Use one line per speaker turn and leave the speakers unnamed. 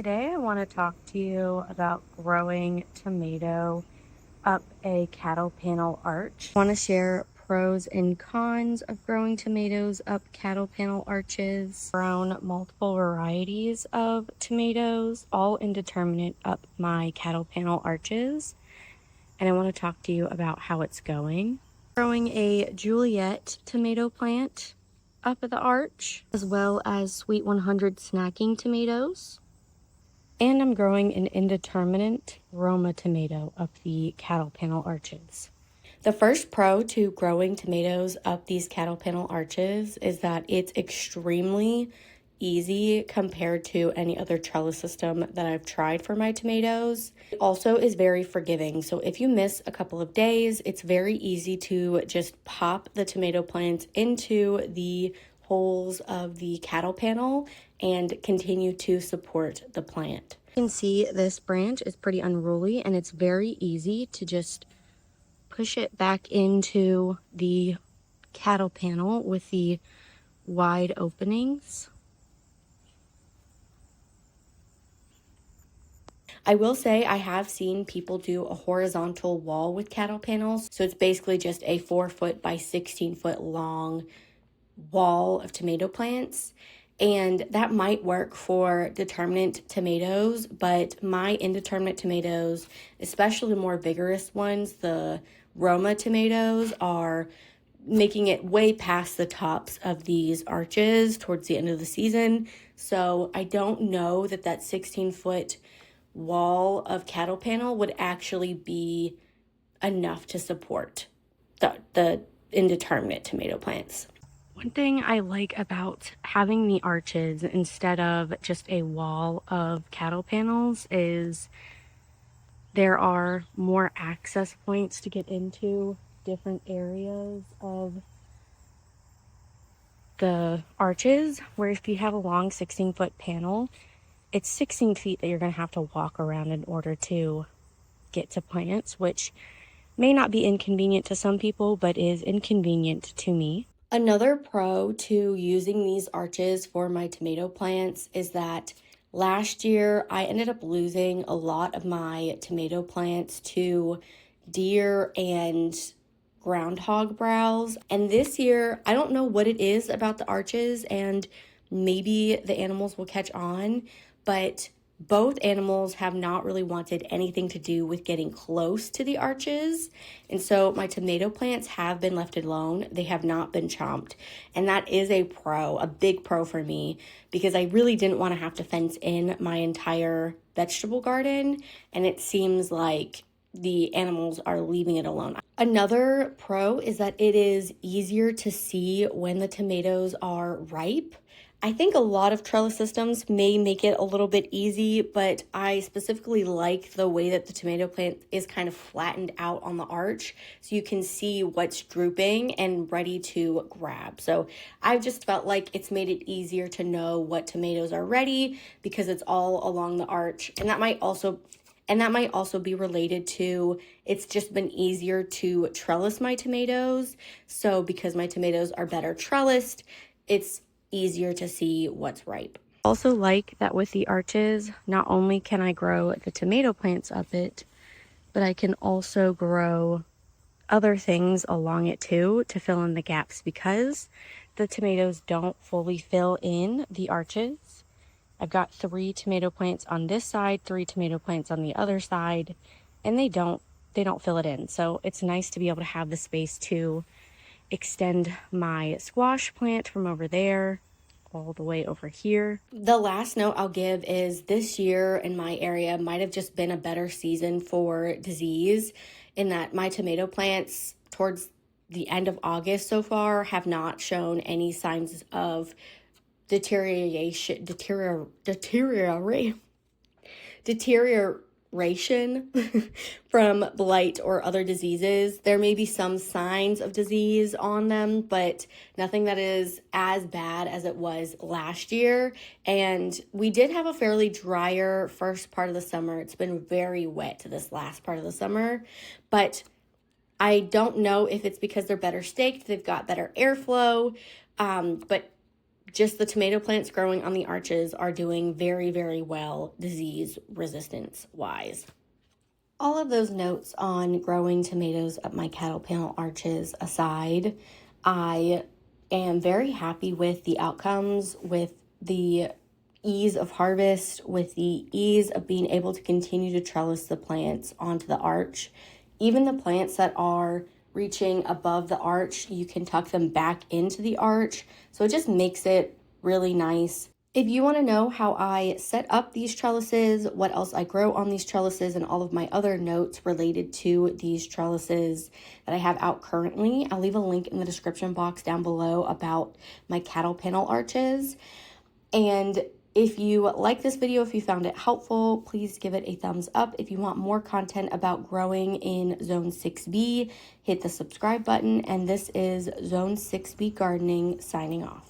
Today I want to talk to you about growing tomato up a cattle panel arch. I want to share pros and cons of growing tomatoes up cattle panel arches. Grown multiple varieties of tomatoes, all indeterminate up my cattle panel arches. And I want to talk to you about how it's going. Growing a Juliet tomato plant up at the arch, as well as Sweet 100 snacking tomatoes. And I'm growing an indeterminate Roma tomato up the cattle panel arches. The first pro to growing tomatoes up these cattle panel arches is that it's extremely easy compared to any other trellis system that I've tried for my tomatoes. It also is very forgiving. So if you miss a couple of days, it's very easy to just pop the tomato plants into the holes of the cattle panel and continue to support the plant. You can see this branch is pretty unruly, and it's very easy to just push it back into the cattle panel with the wide openings. I will say I have seen people do a horizontal wall with cattle panels. So it's basically just a 4-foot by 16-foot long wall of tomato plants. And that might work for determinate tomatoes, but my indeterminate tomatoes, especially the more vigorous ones, the Roma tomatoes, are making it way past the tops of these arches towards the end of the season. So I don't know that 16-foot wall of cattle panel would actually be enough to support the indeterminate tomato plants. One thing I like about having the arches instead of just a wall of cattle panels is there are more access points to get into different areas of the arches, where if you have a long 16-foot panel, it's 16 feet that you're going to have to walk around in order to get to plants, which may not be inconvenient to some people, but is inconvenient to me. Another pro to using these arches for my tomato plants is that last year I ended up losing a lot of my tomato plants to deer and groundhog browse. And this year, I don't know what it is about the arches, and maybe the animals will catch on, but both animals have not really wanted anything to do with getting close to the arches. And so my tomato plants have been left alone. They have not been chomped. And that is a big pro for me, because I really didn't want to have to fence in my entire vegetable garden. And it seems like the animals are leaving it alone. Another pro is that it is easier to see when the tomatoes are ripe. I think a lot of trellis systems may make it a little bit easy, but I specifically like the way that the tomato plant is kind of flattened out on the arch, so you can see what's drooping and ready to grab. So I've just felt like it's made it easier to know what tomatoes are ready because it's all along the arch. And that might also be related to, it's just been easier to trellis my tomatoes. So because my tomatoes are better trellised, it's easier to see what's ripe. Also like that with the arches, not only can I grow the tomato plants up it, but I can also grow other things along it too to fill in the gaps, because the tomatoes don't fully fill in the arches. I've got 3 tomato plants on this side, 3 tomato plants on the other side, and they don't fill it in. So it's nice to be able to have the space to extend my squash plant from over there all the way over here. The last note I'll give is this year in my area might have just been a better season for disease, in that my tomato plants towards the end of August so far have not shown any signs of deterioration from blight or other diseases. There may be some signs of disease on them, but nothing that is as bad as it was last year. And we did have a fairly drier first part of the summer. It's been very wet this last part of the summer, but I don't know if it's because they're better staked, they've got better airflow, but just the tomato plants growing on the arches are doing very, very well disease resistance wise. All of those notes on growing tomatoes up my cattle panel arches aside, I am very happy with the outcomes, with the ease of harvest, with the ease of being able to continue to trellis the plants onto the arch. Even the plants that are reaching above the arch, you can tuck them back into the arch. So it just makes it really nice. If you want to know how I set up these trellises, what else I grow on these trellises, and all of my other notes related to these trellises that I have out currently, I'll leave a link in the description box down below about my cattle panel arches. And if you like this video, if you found it helpful, please give it a thumbs up. If you want more content about growing in Zone 6B, hit the subscribe button. And this is Zone 6B Gardening signing off.